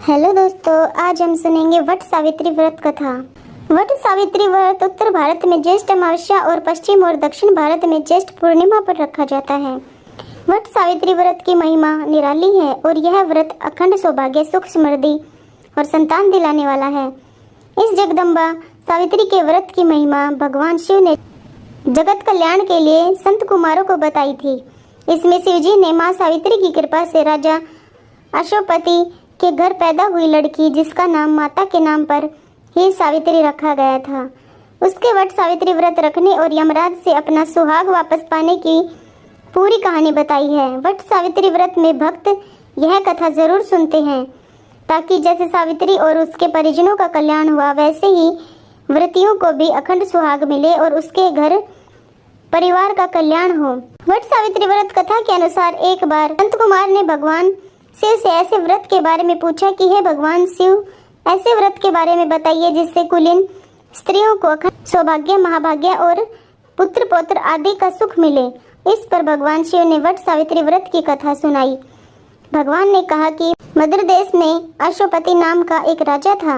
Hello दोस्तों, आज हम सुनेंगे वट सावित्री व्रत कथा। वट सावित्री व्रत उत्तर भारत में ज्येष्ठ अमावस्या और पश्चिम और दक्षिण भारत में ज्येष्ठ पूर्णिमा पर रखा जाता है। वट सावित्री व्रत की महिमा निराली है और यह व्रत अखंड सौभाग्य, सुख, समृद्धि और संतान दिलाने वाला है। इस जगदम्बा सावित्री के व्रत की महिमा भगवान शिव ने जगत कल्याण के लिए संत कुमारों को बताई थी। इसमें शिवजी ने माँ सावित्री की कृपा से राजा अश्वपति के घर पैदा हुई लड़की, जिसका नाम माता के नाम पर ही सावित्री रखा गया था, उसके वट सावित्री व्रत रखने और यमराज से अपना सुहाग वापस पाने की पूरी कहानी बताई है। वट सावित्री व्रत में भक्त यह कथा जरूर सुनते हैं ताकि जैसे सावित्री और उसके परिजनों का कल्याण हुआ, वैसे ही व्रतियों को भी अखंड सुहाग मिले और उसके घर परिवार का कल्याण हो। वट सावित्री व्रत कथा के अनुसार एक बार संत कुमार ने भगवान शिव से ऐसे व्रत के बारे में पूछा कि हे भगवान शिव, ऐसे व्रत के बारे में बताइए जिससे कुलीन स्त्रियों को अखंड सौभाग्य, महाभाग्य और पुत्र पौत्र आदि का सुख मिले। इस पर भगवान शिव ने वट सावित्री व्रत की कथा सुनाई। भगवान ने कहा कि मद्र देश में अश्वपति नाम का एक राजा था।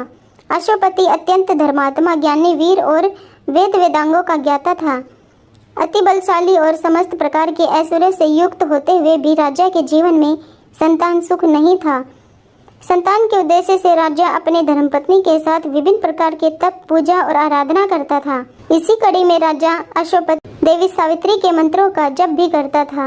अश्वपति अत्यंत धर्मात्मा, ज्ञानी, वीर और वेद वेदांगों का ज्ञाता था। अति बलशाली और समस्त प्रकार के ऐश्वर्य से युक्त होते हुए भी राजा के जीवन में संतान सुख नहीं था। संतान के उद्देश्य से राजा अपने धर्मपत्नी के साथ विभिन्न प्रकार के तप, पूजा और आराधना करता था। इसी कड़ी में राजा अश्वपति देवी सावित्री के मंत्रों का जप भी करता था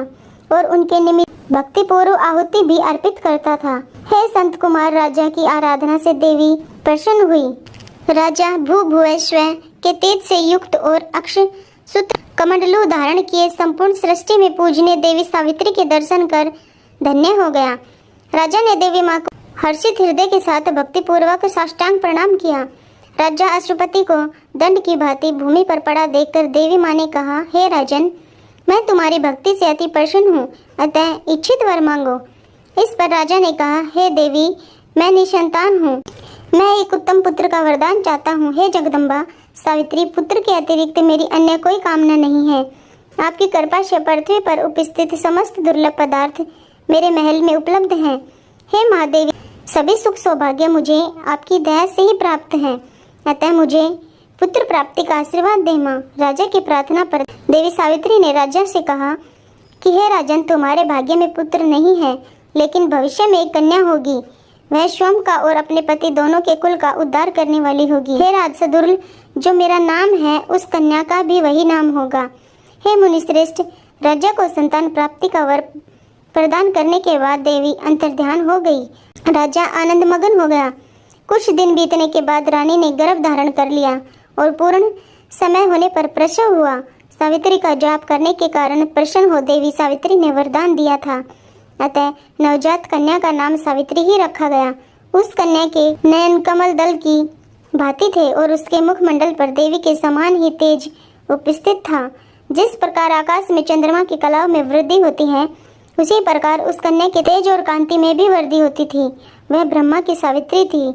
और उनके निमित्त भक्तिपूर्व आहुति भी अर्पित करता था। हे संत कुमार, राजा की आराधना से देवी प्रसन्न हुई। राजा भूभुवस्व के तेज से युक्त और अक्ष सूत्र कमंडलू धारण किए संपूर्ण सृष्टि में पूजनीय देवी सावित्री के दर्शन कर धन्य हो गया। राजा ने देवी माँ को हर्षित हृदय के साथ भक्ति पूर्वक साष्टांग प्रणाम किया। राजा अश्वपति को दंड की भांति भूमि पर पड़ा देखकर देवी माँ ने कहा, हे राजन, मैं तुम्हारी भक्ति से अति प्रसन्न हूँ, अतः इच्छित वर मांगो। इस पर राजा ने कहा, हे देवी, मैं निसंतान हूँ, मैं एक उत्तम पुत्र का वरदान चाहता हूँ। हे जगदम्बा सावित्री, पुत्र के अतिरिक्त मेरी अन्य कोई कामना नहीं है। आपकी कृपा से पृथ्वी पर उपस्थित समस्त दुर्लभ पदार्थ मेरे महल में उपलब्ध हैं। हे महादेवी, सभी सुख सौभाग्य मुझे आपकी दया से ही प्राप्त हैं, अतः मुझे पुत्र प्राप्ति का आशीर्वाद दे माँ। राजा की प्रार्थना पर देवी सावित्री ने राजा से कहा कि हे राजन, तुम्हारे भाग्य में पुत्र नहीं है, लेकिन भविष्य में एक कन्या होगी। वह स्वयं का और अपने पति दोनों के कुल का उद्धार करने वाली होगी। हे राजसदुल, जो मेरा नाम है उस कन्या का भी वही नाम होगा। हे मुनिश्रेष्ठ, राजा को संतान प्राप्ति का वर प्रदान करने के बाद देवी अंतर्ध्यान हो गई। राजा आनंद मगन हो गया। कुछ दिन बीतने के बाद रानी ने गर्भ धारण कर लिया और पूर्ण समय होने पर प्रसव हुआ। सावित्री का जाप करने के कारण प्रसन्न हो देवी सावित्री ने वरदान दिया था, अतः नवजात कन्या का नाम सावित्री ही रखा गया। उस कन्या के नयन कमल दल की भांति थे और उसके मुखमंडल पर देवी के समान ही तेज उपस्थित था। जिस प्रकार आकाश में चंद्रमा की कलाओं में वृद्धि होती है, उसी प्रकार उस कन्या के तेज और कांति में भी वृद्धि होती थी। वह ब्रह्मा की सावित्री थी।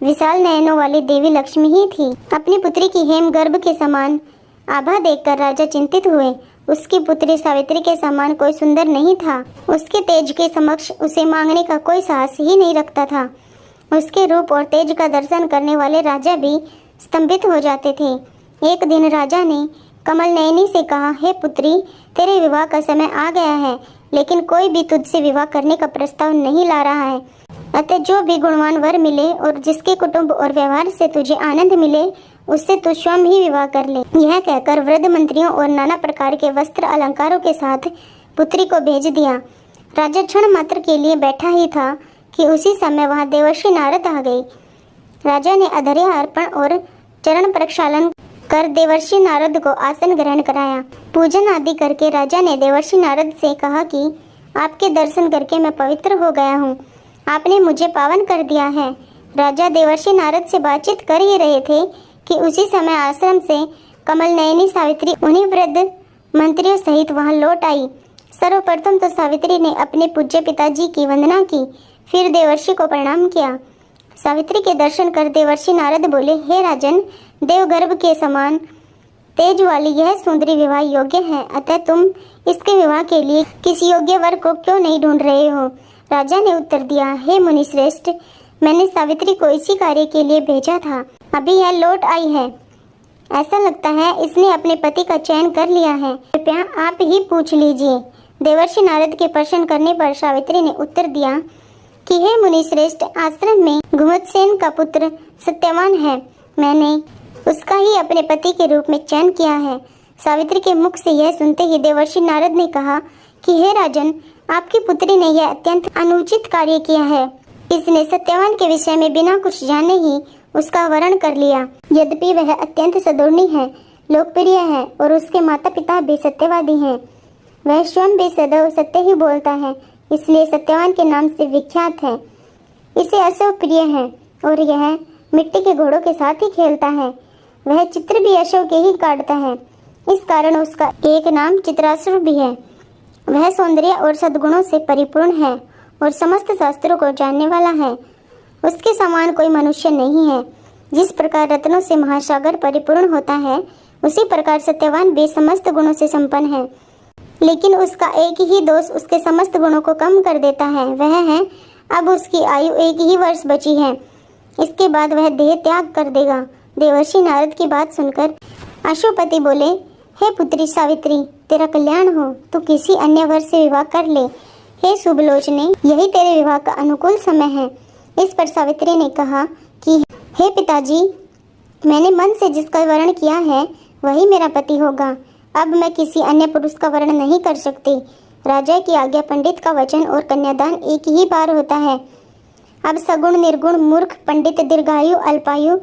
विशाल नयनों वाली देवी लक्ष्मी ही थी। अपनी पुत्री की हेम गर्भ के समान आभा देखकर राजा चिंतित हुए। उसकी पुत्री सावित्री के समान कोई सुंदर नहीं था। उसके तेज के समक्ष उसे मांगने का कोई साहस ही नहीं रखता था। उसके रूप और तेज का दर्शन करने वाले राजा भी स्तंभित हो जाते थे। एक दिन राजा ने कमल नयनी से कहा, हे पुत्री, तेरे विवाह का समय आ गया है, लेकिन कोई भी तुझसे विवाह करने का प्रस्ताव नहीं ला रहा है। अतः जो भी गुणवान वर मिले और जिसके कुटुंब और व्यवहार से तुझे आनंद मिले, उससे तू स्वयं ही विवाह कर ले। यह कहकर वृद्ध मंत्रियों और नाना प्रकार के वस्त्र अलंकारों के साथ पुत्री को भेज दिया। राजा क्षण मात्र के लिए बैठा ही था कि उसी समय वहां देवर्षि नारद आ गए। राजा ने अधर्य अर्पण और चरण प्रक्षालन कर देवर्षि नारद को आसन ग्रहण कराया। पूजन आदि करके राजा ने देवर्षि नारद से कहा कि आपके दर्शन करके मैं पवित्र हो गया हूँ, आपने मुझे पावन कर दिया है। राजा देवर्षि नारद से बातचीत कर ही रहे थे कि उसी समय आश्रम से कमल नयनी सावित्री उन्हीं वृद्ध मंत्रियों सहित वहां लौट आई। सर्वप्रथम तो सावित्री ने अपने पूज्य पिताजी की वंदना की, फिर देवर्षि को प्रणाम किया। सावित्री के दर्शन कर देवर्षि नारद बोले, हे राजन, देवगर्भ के समान तेज वाली यह सुंदरी विवाह योग्य है, अतः तुम इसके विवाह के लिए किसी योग्य वर को क्यों नहीं ढूंढ रहे हो? राजा ने उत्तर दिया, हे मुनिश्रेष्ठ, मैंने सावित्री को इसी कार्य के लिए भेजा था। अभी यह लौट आई है। ऐसा लगता है इसने अपने पति का चयन कर लिया है। कृपया आप ही पूछ लीजिए। देवर्षि नारद के प्रश्न करने पर सावित्री ने उत्तर दिया कि हे मुनि श्रेष्ठ, आश्रम में घुमतसेन का पुत्र सत्यवान है। मैंने उसका ही अपने पति के रूप में चयन किया है। सावित्री के मुख से यह सुनते ही देवर्षि नारद ने कहा कि हे राजन, आपकी पुत्री ने यह अत्यंत अनुचित कार्य किया है। इसने सत्यवान के विषय में बिना कुछ जाने ही उसका वर्ण कर लिया। यद्यपि वह अत्यंत सद्गुणी है, लोकप्रिय है और उसके माता पिता भी सत्यवादी हैं। वह स्वयं भी सदैव सत्य ही बोलता है, इसलिए सत्यवान के नाम से विख्यात है। इसे अशोक प्रिय है और यह मिट्टी के घोड़ों के साथ ही खेलता है। वह चित्र भी अशोक के ही काटता है, इस कारण उसका एक नाम चित्रासुर भी है। वह सौंदर्य और सद्गुणों से परिपूर्ण है और समस्त शास्त्रों को जानने वाला है। उसके समान कोई मनुष्य नहीं है। जिस प्रकार रत्नों से महासागर परिपूर्ण होता है, उसी प्रकार सत्यवान भी समस्त गुणों से संपन्न है। लेकिन उसका एक ही दोष उसके समस्त गुणों को कम कर देता है। वह है अब उसकी आयु 1 ही वर्ष बची है। इसके बाद वह देह त्याग कर देगा। देवर्षि नारद की बात सुनकर अशोपति बोले, हे पुत्री सावित्री, तेरा कल्याण हो। तू किसी अन्य वर से विवाह कर ले। हे शुभलोचने, यही तेरे विवाह का अनुकूल समय है। इस पर सावित्री ने कहा कि हे पिताजी, मैंने मन से जिसका वर्ण किया है वही मेरा पति होगा। अब मैं किसी अन्य पुरुष का वर्ण नहीं कर सकती। राजा की आज्ञा, पंडित का वचन और कन्यादान एक ही बार होता है। अब सगुण, निर्गुण, मूर्ख, पंडित, दीर्घायु, अल्पायु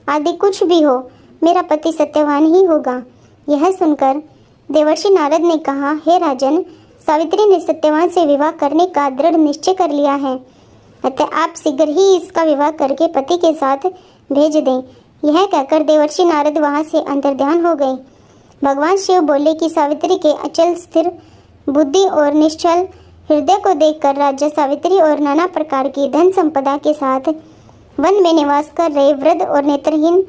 आदि कुछ भी हो, मेरा पति सत्यवान ही होगा। यह सुनकर देवर्षि नारद ने कहा, हे राजन, सावित्री ने सत्यवान से विवाह करने का दृढ़ निश्चय कर लिया है, अतः आप शीघ्र ही इसका विवाह करके पति के साथ भेज दें। यह कहकर देवर्षि नारद वहां से अंतर्ध्यान हो गए। भगवान शिव बोले कि सावित्री के अचल स्थिर बुद्धि और निश्चल हृदय को देखकर राजा सावित्री और नाना प्रकार की धन संपदा के साथ वन में निवास कर रहे वृद्ध और नेत्रहीन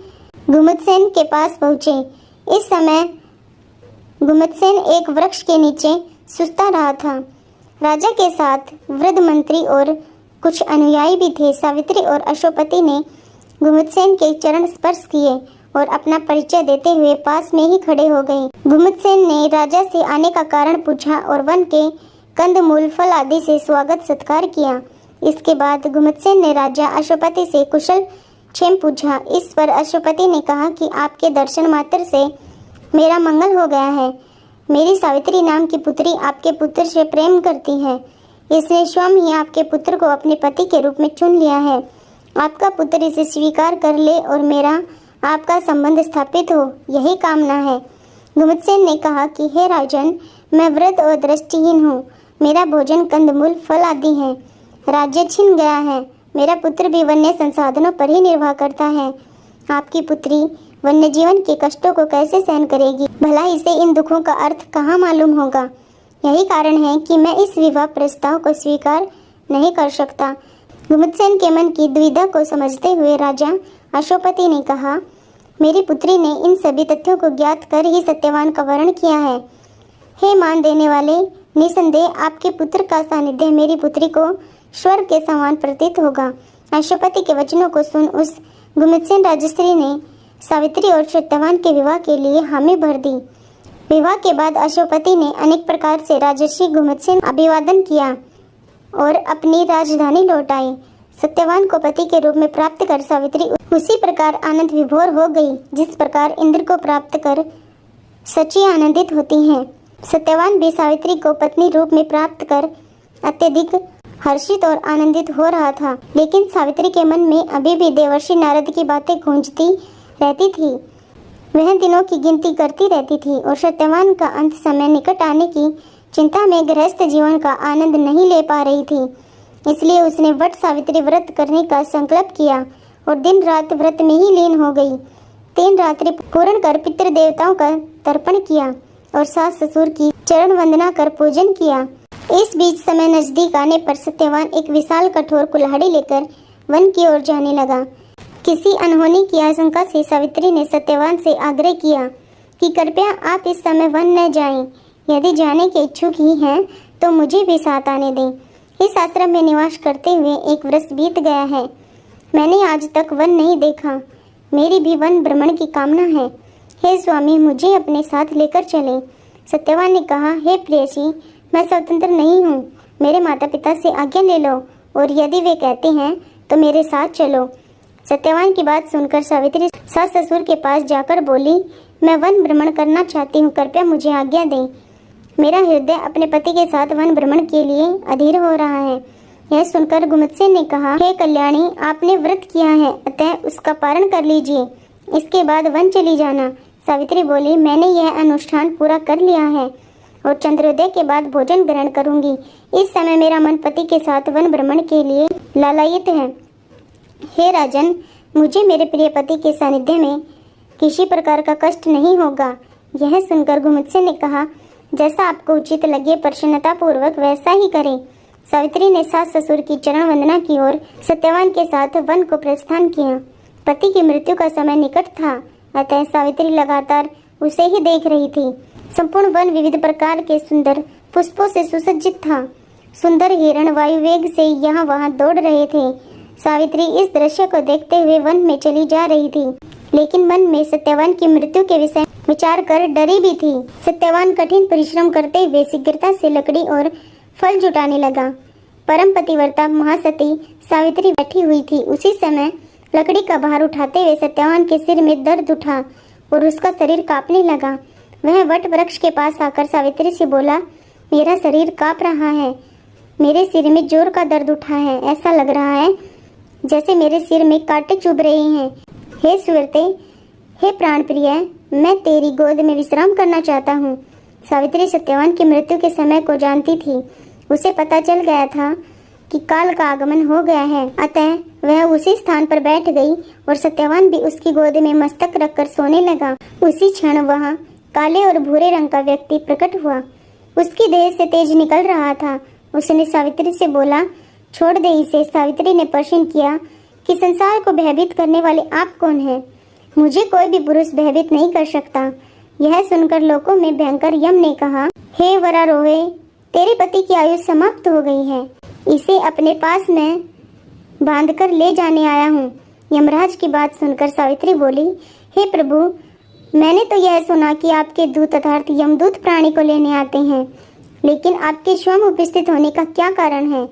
घुमतसेन के पास पहुँचे। इस समय घुमतसेन एक वृक्ष के नीचे सुस्ता रहा था। राजा के साथ वृद्ध मंत्री और कुछ अनुयायी भी थे। सावित्री और अशोपति ने घुमतसेन के चरण स्पर्श किए और अपना परिचय देते हुए पास में ही खड़े हो गए। घुमतसेन ने राजा से आने का कारण पूछा और वन के कंद मूल फल आदि से स्वागत सत्कार किया। इसके बाद घुमतसेन ने राजा अशोपति से कुशल क्षेम पूछा। इस पर अशोपति ने कहा कि आपके दर्शन मात्र से मेरा मंगल हो गया है। मेरी सावित्री नाम की पुत्री आपके पुत्र से प्रेम करती है। इसने स्वयं ही आपके पुत्र को अपने पति के रूप में चुन लिया है। आपका पुत्र इसे स्वीकार कर ले और मेरा आपका संबंध स्थापित हो, यही कामना है। घुमतसेन ने कहा कि हे राजन, मैं वृद्ध और दृष्टिहीन हूँ। मेरा भोजन कंदमूल फल आदि है। राज्य छिन गया है। मेरा पुत्र भी वन्य संसाधनों पर ही निर्वाह करता है। आपकी पुत्री वन्य जीवन के कष्टों को कैसे सहन करेगी? भला इसे इन दुखों का अर्थ कहाँ मालूम होगा? यही कारण है कि मैं इस विवाह प्रस्ताव को स्वीकार नहीं कर सकता। घुमतसेन के मन की दुविधा को समझते हुए राजा अशोपति ने कहा, मेरी पुत्री ने इन सभी तथ्यों को ज्ञात कर ही सत्यवान का वर्ण किया है। हे मान देने वाले, निसंदेह आपके पुत्र का सानिध्य मेरी पुत्री को स्वर्ग के समान प्रतीत होगा। अशोपति के वचनों को सुन उस घुमतसेन राजश्री ने सावित्री और सत्यवान के विवाह के लिए हामी भर दी। विवाह के बाद अशोपति ने अनेक प्रकार से राजर्षि घुमतसेन अभिवादन किया और अपनी राजधानी लौट आई। सत्यवान को पति के रूप में प्राप्त कर सावित्री उसी प्रकार आनंद विभोर हो गई जिस प्रकार इंद्र को प्राप्त कर सची आनंदित होती हैं। सत्यवान भी सावित्री को पत्नी रूप में प्राप्त कर अत्यधिक हर्षित और आनंदित हो रहा था। लेकिन सावित्री के मन में अभी भी देवर्षि नारद की बातें गूंजती रहती थी। वह दिनों की गिनती करती रहती थी और सत्यवान का अंत समय निकट आने की चिंता में गृहस्थ जीवन का आनंद नहीं ले पा रही थी। इसलिए उसने वट सावित्री व्रत करने का संकल्प किया और दिन रात व्रत में ही लीन हो गई। 3 रात्रि पूर्ण कर पितृ देवताओं का तर्पण किया और सास ससुर की चरण वंदना कर पूजन किया। इस बीच समय नजदीक आने पर सत्यवान एक विशाल कठोर कुल्हाड़ी लेकर वन की ओर जाने लगा। किसी अनहोनी की आशंका से सावित्री ने सत्यवान से आग्रह किया कि कृपया आप इस समय वन न जाएं। यदि जाने के इच्छुक ही हैं तो मुझे भी साथ आने दें। इस आश्रम में निवास करते हुए 1 वर्ष बीत गया है। मैंने आज तक वन नहीं देखा, मेरी भी वन भ्रमण की कामना है। हे स्वामी, मुझे अपने साथ लेकर चलें। सत्यवान ने कहा, हे प्रेयसी, मैं स्वतंत्र नहीं हूँ, मेरे माता पिता से आज्ञा ले लो और यदि वे कहते हैं तो मेरे साथ चलो। सत्यवान की बात सुनकर सावित्री सास ससुर के पास जाकर बोली, मैं वन भ्रमण करना चाहती हूँ, कृपया मुझे आज्ञा दें। मेरा हृदय अपने पति के साथ वन भ्रमण के लिए अधीर हो रहा है। यह सुनकर गुमुत्से ने कहा, हे कल्याणी, आपने व्रत किया है, अतः उसका पारण कर लीजिए, इसके बाद वन चली जाना। सावित्री बोली, मैंने यह अनुष्ठान पूरा कर लिया है और चंद्रोदय के बाद भोजन ग्रहण करूंगी। इस समय मेरा मन पति के साथ वन भ्रमण के लिए लालायित है। हे राजन, मुझे मेरे प्रिय पति के सानिध्य में किसी प्रकार का कष्ट नहीं होगा। यह सुनकर गुमुत्से ने कहा, जैसा आपको उचित लगे प्रसन्नता पूर्वक वैसा ही करें। सावित्री ने सास ससुर की चरण वंदना की और सत्यवान के साथ वन को प्रस्थान किया। पति की मृत्यु का समय निकट था, अतः सावित्री लगातार उसे ही देख रही थी। संपूर्ण वन विविध प्रकार के सुंदर पुष्पों से सुसज्जित था। सुंदर हिरण वायु वेग से यहाँ वहाँ दौड़ रहे थे। सावित्री इस दृश्य को देखते हुए वन में चली जा रही थी, लेकिन मन में सत्यवान की मृत्यु के विषय विचार कर डरी भी थी। सत्यवान कठिन परिश्रम करते हुए शीघ्रता से लकड़ी और फल जुटाने लगा। परम पतिव्रता महासती सावित्री बैठी हुई थी। उसी समय लकड़ी का भार उठाते हुए सत्यवान के सिर में दर्द उठा और उसका शरीर कांपने लगा। वह वट वृक्ष के पास आकर सावित्री से बोला, मेरा शरीर कांप रहा है, मेरे सिर में जोर का दर्द उठा है, ऐसा लग रहा है जैसे मेरे सिर में कांटे चुभ रहे हैं। हे सुव्रते, हे प्राण प्रिय, मैं तेरी गोद में विश्राम करना चाहता हूँ। सावित्री सत्यवान की मृत्यु के समय को जानती थी। उसे पता चल गया था कि काल का आगमन हो गया है, अतः वह उसी स्थान पर बैठ गई और सत्यवान भी उसकी गोद में मस्तक रखकर सोने लगा। उसी क्षण वहाँ काले और भूरे रंग का व्यक्ति प्रकट हुआ। उसकी देह से तेज निकल रहा था। उसने सावित्री से बोला, छोड़ दे इसे। सावित्री ने प्रश्न किया कि संसार को भयभीत करने वाले आप कौन हैं? मुझे कोई भी पुरुष भयभीत नहीं कर सकता। यह सुनकर लोकों में भयंकर यम ने कहा, हे वरारोहे, तेरे पति की आयु समाप्त हो गई है, इसे अपने पास में बांधकर ले जाने आया हूँ। यमराज की बात सुनकर सावित्री बोली, हे प्रभु, मैंने तो यह सुना कि आपके दूत अर्थात यमदूत प्राणी को लेने आते हैं, लेकिन आपके स्वयं उपस्थित होने का क्या कारण है?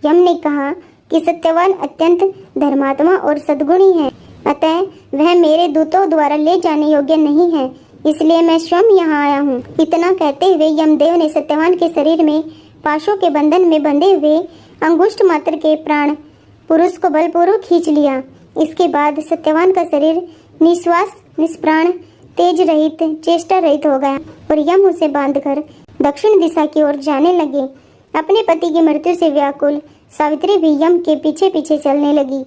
यम ने कहा कि सत्यवान अत्यंत धर्मात्मा और सद्गुणी है, अतः वह मेरे दूतों द्वारा ले जाने योग्य नहीं है, इसलिए मैं स्वयं यहाँ आया हूँ। इतना कहते हुए यमदेव ने सत्यवान के शरीर में पाशों के बंधन में बंधे हुए अंगुष्ठ मात्र के प्राण पुरुष को बलपूर्वक खींच लिया। इसके बाद सत्यवान का शरीर निश्वास निष्प्राण तेज रहित चेष्टा रहित हो गया और यम उसे बांधकर दक्षिण दिशा की ओर जाने लगे। अपने पति की मृत्यु से व्याकुल सावित्री भी यम के पीछे पीछे चलने लगी।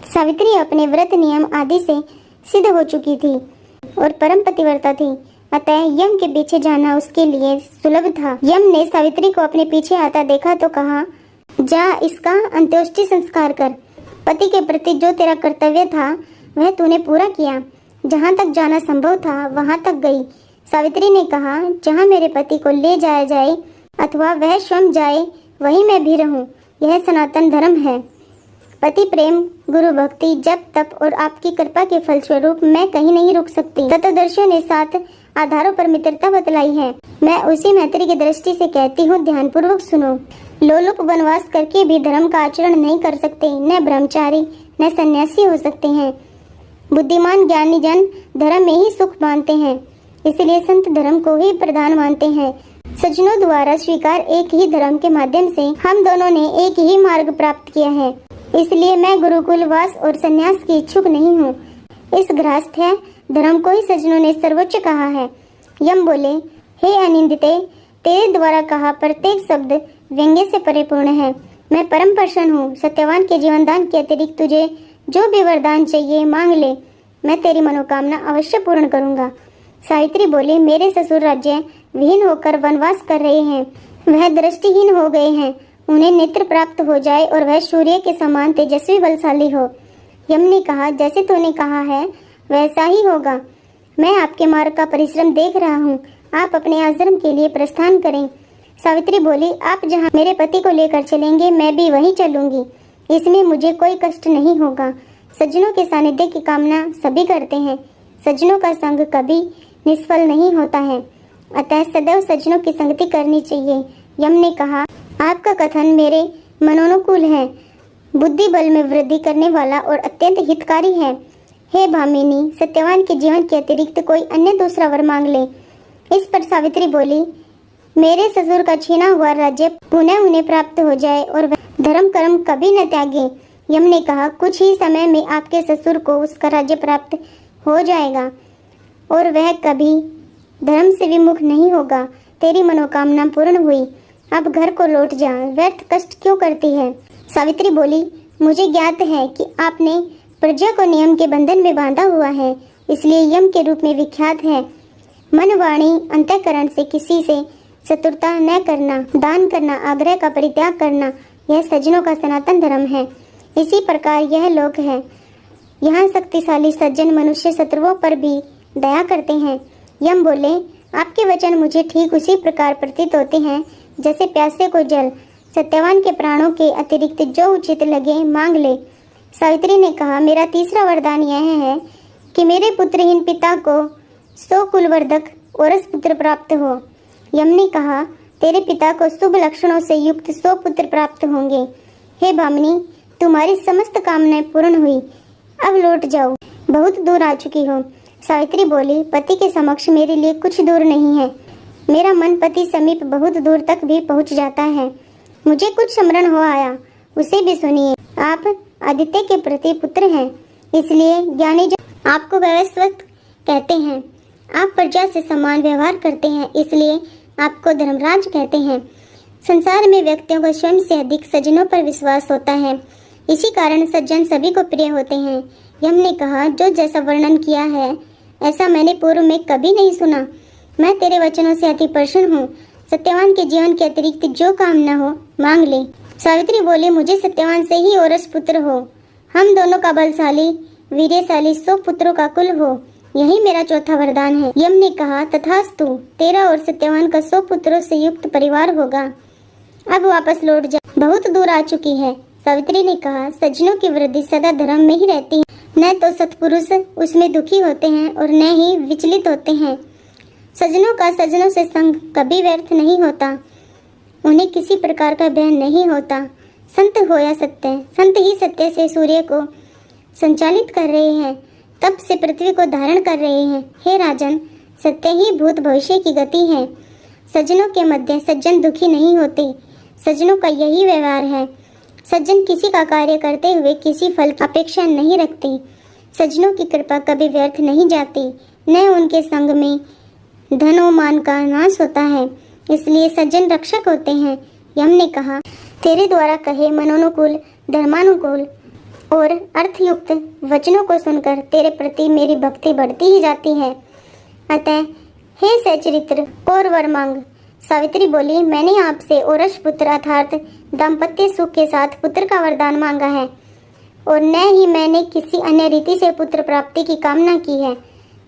सावित्री अपने व्रत नियम आदि से सिद्ध हो चुकी थी और परम पतिव्रता थी, अतः यम के पीछे जाना उसके लिए सुलभ था। यम ने सावित्री को अपने पीछे आता देखा तो कहा, जा इसका अंत्येष्टि संस्कार कर। पति के प्रति जो तेरा कर्तव्य था वह तूने पूरा किया। जहाँ तक जाना संभव था वहाँ तक गई। सावित्री ने कहा, जहाँ मेरे पति को ले जाया जाए अथवा वह स्वयं जाए वहीं मैं भी रहूं, यह सनातन धर्म है। पति प्रेम, गुरु भक्ति, जप तप और आपकी कृपा के फलस्वरूप मैं कहीं नहीं रुक सकती। तत्वदर्शियों ने 7 आधारों पर मित्रता बतलाई है। मैं उसी मैत्री की दृष्टि से कहती हूँ, ध्यानपूर्वक सुनो। लोलुप वनवास करके भी धर्म का आचरण नहीं कर सकते, न ब्रह्मचारी न सन्यासी हो सकते हैं। बुद्धिमान ज्ञानी जन धर्म में ही सुख मानते हैं, इसलिए संत धर्म को ही प्रधान मानते हैं। सज्जनों द्वारा स्वीकार एक ही धर्म के माध्यम से हम दोनों ने एक ही मार्ग प्राप्त किया है, इसलिए मैं गुरुकुल वास और संन्यास की इच्छुक नहीं हूँ। इस गृहस्थ्य धर्म को ही सज्जनों ने सर्वोच्च कहा है। यम बोले, हे अनिंदिते, तेरे द्वारा कहा प्रत्येक शब्द व्यंग्य से परिपूर्ण है। मैं परम प्रसन्न हूँ। सत्यवान के जीवन दान के अतिरिक्त तुझे जो भी वरदान चाहिए मांग ले, मैं तेरी मनोकामना अवश्य पूर्ण करूँगा। सावित्री बोली, मेरे ससुर राज्य विहीन होकर वनवास कर रहे हैं, वह दृष्टिहीन हो गए हैं, उन्हें नेत्र प्राप्त हो जाए और वह सूर्य के समान तेजस्वी बलशाली हो। यम ने कहा, जैसे तूने कहा है वैसा ही होगा। मैं आपके मार्ग का परिश्रम देख रहा हूँ, आप अपने आश्रम के लिए प्रस्थान करें। सावित्री बोली, आप जहाँ मेरे पति को लेकर चलेंगे मैं भी वहीं चलूंगी। इसमें मुझे कोई कष्ट नहीं होगा। सज्जनों के सानिध्य की कामना सभी करते हैं। सज्जनों का संग कभी निष्फल नहीं होता है, अतः सदैव सज्जनों की संगति करनी चाहिए। यम ने कहा, आपका कथन मेरे मनोनुकूल है, बुद्धि बल में वृद्धि करने वाला और अत्यंत हितकारी है। हे भामिनी, सत्यवान के जीवन के अतिरिक्त कोई अन्य दूसरा वर मांग ले। इस पर सावित्री बोली, मेरे ससुर का छीना हुआ राज्य पुनः उन्हें प्राप्त हो जाए और वह धर्म कर्म कभी न त्यागे। यम ने कहा, कुछ ही समय में आपके ससुर को उसका राज्य प्राप्त हो जाएगा और वह कभी धर्म से विमुख नहीं होगा। तेरी मनोकामना पूर्ण हुई, अब घर को लौट जा, व्यर्थ कष्ट क्यों करती है। सावित्री बोली, मुझे ज्ञात है कि आपने प्रजा को नियम के बंधन में बांधा हुआ है, इसलिए यम के रूप में विख्यात है। मन वाणी अंतःकरण से किसी से शत्रुता न करना, दान करना, आग्रह का परित्याग करना, यह सज्जनों का सनातन धर्म है। इसी प्रकार यह लोक है। यहाँ शक्तिशाली सज्जन मनुष्य शत्रुओं पर भी दया करते हैं। यम बोले, आपके वचन मुझे ठीक उसी प्रकार प्रतीत होते हैं जैसे प्यासे को जल। सत्यवान के प्राणों के अतिरिक्त जो उचित लगे मांग ले। सावित्री ने कहा, मेरा तीसरा वरदान यह है कि मेरे पुत्रहीन पिता को 100 कुलवर्धक औरस पुत्र प्राप्त हो। यम ने कहा, तेरे पिता को शुभ लक्षणों से युक्त 100 पुत्र प्राप्त होंगे। हे भामिनी, तुम्हारी समस्त कामनाएं पूर्ण हुई, अब लौट जाओ, बहुत दूर आ चुकी हो। सावित्री बोली, पति के समक्ष मेरे लिए कुछ दूर नहीं है। मेरा मन पति समीप बहुत दूर तक भी पहुंच जाता है। मुझे कुछ स्मरण हो आया, उसे भी सुनिए। आप आदित्य के प्रति पुत्र हैं, इसलिए ज्ञानी जन आपको वैवस्वत कहते हैं। आप प्रजा से समान व्यवहार करते हैं, इसलिए आपको धर्मराज कहते हैं। संसार में व्यक्तियों को स्वयं से अधिक सज्जनों पर विश्वास होता है, इसी कारण सज्जन सभी को प्रिय होते हैं। यम ने कहा, जो जैसा वर्णन किया है ऐसा मैंने पूर्व में कभी नहीं सुना। मैं तेरे वचनों से अति प्रसन्न हूँ। सत्यवान के जीवन के अतिरिक्त जो कामना हो मांग ले। सावित्री बोली, मुझे सत्यवान से ही औरस पुत्र हो। हम दोनों का बलशाली वीर्यशाली 100 पुत्रों का कुल हो, यही मेरा चौथा वरदान है। यम ने कहा, तथास्तु, तेरा और सत्यवान का 100 पुत्रों से युक्त परिवार होगा। अब वापस लौट जा, बहुत दूर आ चुकी है। सावित्री ने कहा, सज्जनों की वृद्धि सदा धर्म में ही रहती है, न तो सत्पुरुष उसमें दुखी होते हैं और न ही विचलित होते हैं। सज्जनों का सज्जनों से संग कभी व्यर्थ नहीं होता, उन्हें किसी प्रकार का भय नहीं होता। संत हो या सत्य, संत ही सत्य से सूर्य को संचालित कर रहे हैं, तप से पृथ्वी को धारण कर रहे हैं। हे राजन, सत्य ही भूत भविष्य की गति है। सज्जनों के मध्य सज्जन दुखी नहीं होते, सज्जनों का यही व्यवहार है। सज्जन किसी का कार्य करते हुए किसी फल की अपेक्षा नहीं रखते। सज्जनों की कृपा कभी व्यर्थ नहीं जाती, न उनके संग में धन और मान का नाश होता है, इसलिए सज्जन रक्षक होते हैं। यम ने कहा, तेरे द्वारा कहे मनोनुकूल, धर्मानुकूल और अर्थयुक्त वचनों को सुनकर तेरे प्रति मेरी भक्ति बढ़ती ही जाती है। अतः हे सचरित्र और वर मांग। सावित्री बोली, मैंने आपसे औरस पुत्र अर्थात दाम्पत्य सुख के साथ पुत्र का वरदान मांगा है और न ही मैंने किसी अन्य रीति से पुत्र प्राप्ति की कामना की है।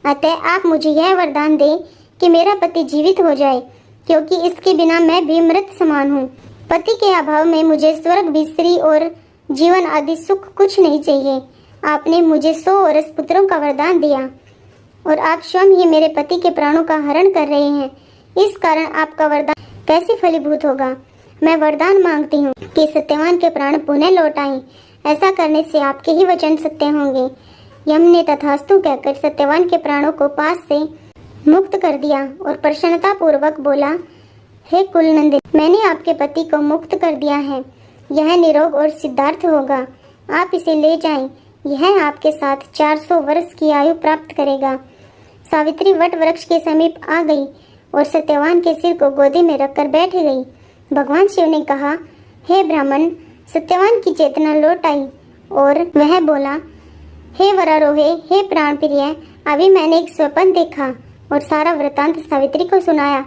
अतः आप मुझे यह वरदान दें कि मेरा पति जीवित हो जाए, क्योंकि इसके बिना मैं भी मृत समान हूँ। पति के अभाव में मुझे स्वर्ग भी, स्त्री और जीवन आदि सुख कुछ नहीं चाहिए। आपने मुझे 100 औरस पुत्रों का वरदान दिया और आप स्वयं ही मेरे पति के प्राणों का हरण कर रहे हैं। इस कारण आपका वरदान कैसे फलीभूत होगा। मैं वरदान मांगती हूँ कि सत्यवान के प्राण पुनः लौट आएं। ऐसा करने से आपके ही वचन सत्य होंगे। यम ने तथास्तु कहकर सत्यवान के प्राणों को पास से मुक्त कर दिया और प्रसन्नता पूर्वक बोला, हे कुलनंदिनी, मैंने आपके पति को मुक्त कर दिया है। यह निरोग और सिद्धार्थ होगा। आप इसे ले जाएं। यह आपके साथ 400 वर्ष की आयु प्राप्त करेगा। सावित्री वट वृक्ष के समीप आ गई और सत्यवान के सिर को गोदी में रखकर बैठ गई। भगवान शिव ने कहा, हे ब्राह्मण, सत्यवान की चेतना लौट आई और वह बोला, हे वरारोहे, हे प्राण प्रिय, अभी मैंने एक स्वप्न देखा और सारा वृतांत सावित्री को सुनाया।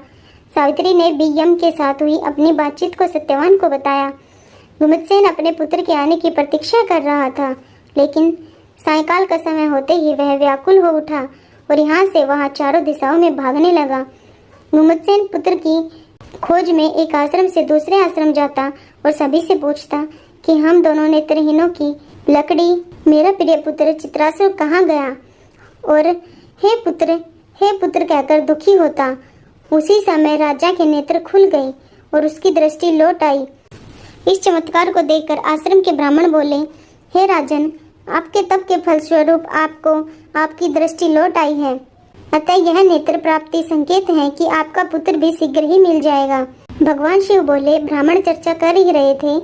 सावित्री ने भी यम के साथ हुई अपनी बातचीत को सत्यवान को बताया। गुमुत्सेन अपने पुत्र के आने की प्रतीक्षा कर रहा था, लेकिन सायंकाल का समय होते ही वह व्याकुल हो उठा और यहाँ से वहाँ चारों दिशाओं में भागने लगा। गुमुत्सेन पुत्र की खोज में एक आश्रम से दूसरे आश्रम जाता और सभी से पूछता कि हम दोनों नेत्रहीनों की लकड़ी, मेरा प्रिय पुत्र चित्रासुर कहाँ गया? और हे पुत्र कहकर दुखी होता। उसी समय राजा के नेत्र खुल गए और उसकी दृष्टि लौट आई। इस चमत्कार को देखकर आश्रम के ब्राह्मण बोले, हे राजन, आपके तप के फलस्वरूप आपको आपकी दृष्टि लौट आई है, अतः यह नेत्र प्राप्ति संकेत है कि आपका पुत्र भी शीघ्र ही मिल जाएगा। भगवान शिव बोले, ब्राह्मण चर्चा कर ही रहे थे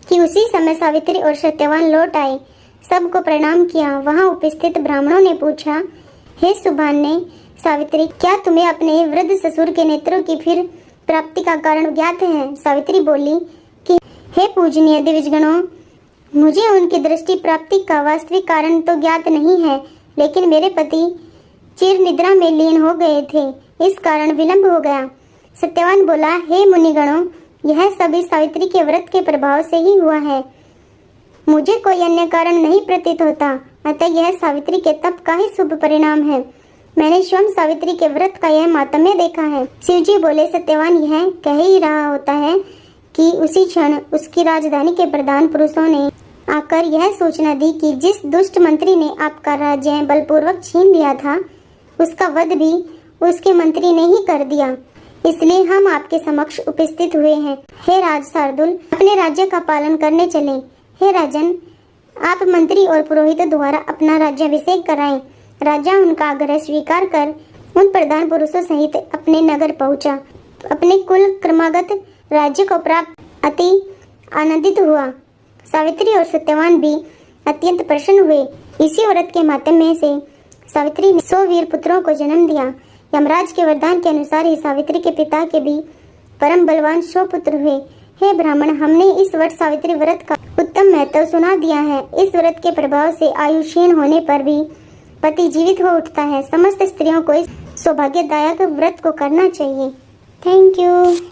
कि उसी समय सावित्री और सत्यवान लौट आए। सबको प्रणाम किया। वहां उपस्थित ब्राह्मणों ने पूछा, हे सुभान्य सावित्री, क्या तुम्हें अपने वृद्ध ससुर के नेत्रों की फिर प्राप्ति का कारण ज्ञात है? सावित्री बोली कि हे पूजनीय दिविजगणों, मुझे उनकी दृष्टि प्राप्ति का वास्तविक कारण तो ज्ञात नहीं है, लेकिन मेरे पति चिर निद्रा में लीन हो गए थे, इस कारण विलंब हो गया। सत्यवान बोला, हे मुनिगणों, यह सभी सावित्री के व्रत के प्रभाव से ही हुआ है, मुझे कोई अन्य कारण नहीं प्रतीत होता, अतः यह सावित्री के तप का ही शुभ परिणाम है। मैंने स्वयं सावित्री के व्रत का यह मातम्य देखा है। शिवजी बोले, सत्यवान यह कह ही रहा होता है कि उसी क्षण उसकी राजधानी के प्रधान पुरुषों ने आकर यह सूचना दी कि जिस दुष्ट मंत्री ने आपका राज्य बलपूर्वक छीन लिया था, उसका वध भी उसके मंत्री ने ही कर दिया, इसलिए हम आपके समक्ष उपस्थित हुए हैं। हे राज शार्दुल, अपने राज्य का पालन करने चले। हे राजन, आप मंत्री और पुरोहित द्वारा अपना राज्याभिषेक कराएं। राजा उनका आग्रह स्वीकार कर उन प्रधान पुरुषों सहित अपने नगर पहुंचा। अपने कुल क्रमागत राज्य को प्राप्त अति आनंदित हुआ। सावित्री और सत्यवान भी अत्यंत प्रसन्न हुए। इसी व्रत के माध्यम से सावित्री ने 100 वीर पुत्रों को जन्म दिया। यमराज के वरदान के अनुसार ही सावित्री के पिता के भी परम बलवान 100 पुत्र हुए। हे ब्राह्मण, हमने इस वट सावित्री व्रत का उत्तम महत्व सुना दिया है। इस व्रत के प्रभाव से आयु क्षीण होने पर भी पति जीवित हो उठता है। समस्त स्त्रियों को इस सौभाग्यदायक व्रत को करना चाहिए। Thank you.